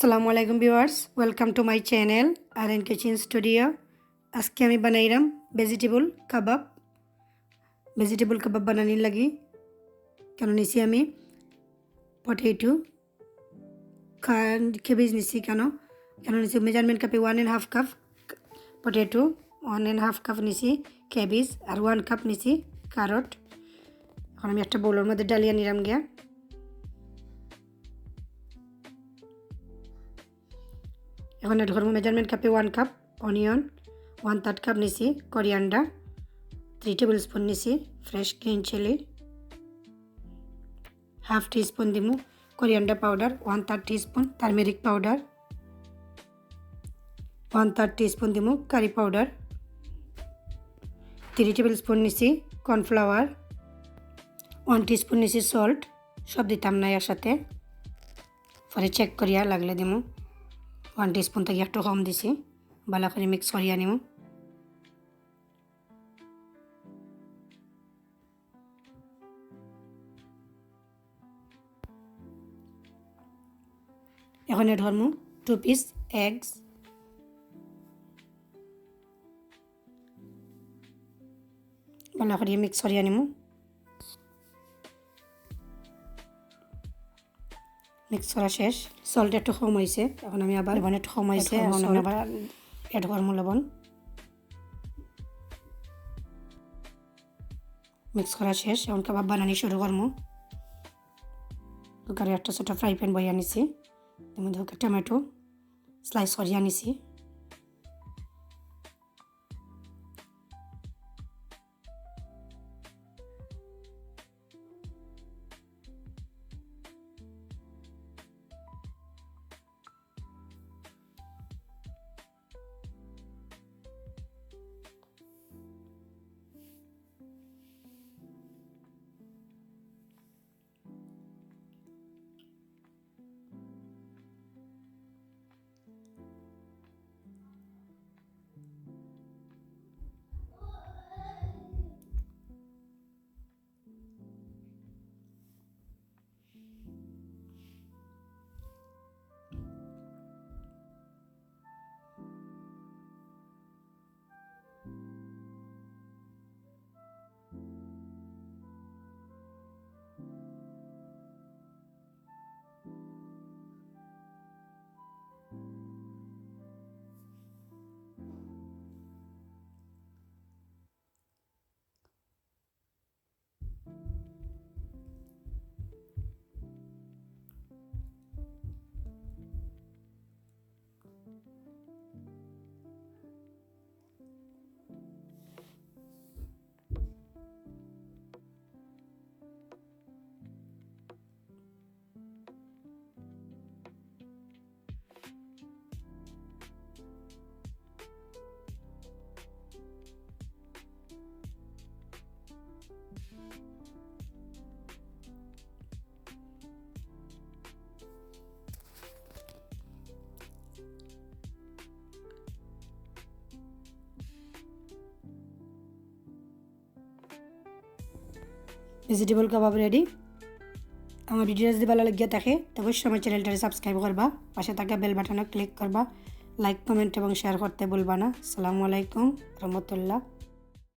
আসসালামু আলাইকুম viewers, welcome to my channel R kitchen studio. আজকে আমি বানাইলাম ভেজিটেবল কাবাব বানানির লাগি কেন নিছি আমি পটেটো কেবেজ নিছি কেন নিছি মেজারমেন্ট কাপে 1.5 কাপ পটেটো, 1.5 কাপ নিছি কেবেজ আর 1 কাপ নিছি ক্যারট। এখন আমি একটা বোলের মধ্যে ডালিয়া নিলাম গিয়া। এখন এর ধরমো মেজারমেন্ট কাপে 1 কাপ অনিয়ন, 1/3 কাপ নিছি কোরিয়ান্ডার, 3 টেবিল স্পুন নিছি fresh green chilli, half teaspoon দিমু coriander powder, 1/3 teaspoon turmeric powder, 1/3 teaspoon দিমু কারি পাউডার, 3 টেবিল স্পুন নিছি কর্নফ্লাওয়ার, 1 টিস্পুন নিছি সল্ট। সব দিতাম না এর সাথে, পরে চেক করিয়া লাগলে দিমু। 1 টিস্পুন থেকে একটু কম দিছি, ভালো করে মিক্স করিয়া নিমু। এখন এর ধরমু 2 পিস এগস, ভালো করে মিক্স করিয়া নিমু। মিক্স করা শেষ, সল্ট একটু কম হয়েছে, এখন আমি আবার লবণ একটু কম হয়েছে, এখন আমি আবার অ্যাড করবো লবণ। মিক্স করা শেষ, এখন কাবাব বানানি শুরু করবো। কুকারে একটা ছোটো ফ্রাই প্যান বইয়া নিছি, এর মধ্যে টমেটো স্লাইস করিয়া নিছি। ভেজিটেবল কাবাব রেডি। আমার ভিডিও যদি ভালো লাগিয়ে থাকে অবশ্যই আমার চ্যানেলটা সাবস্ক্রাইব করবা, পাশে থাকা বেল বাটনে ক্লিক করবা, লাইক কমেন্ট এবং শেয়ার করতে ভুলবা না। আসসালামু আলাইকুম রহমতুল্লাহ।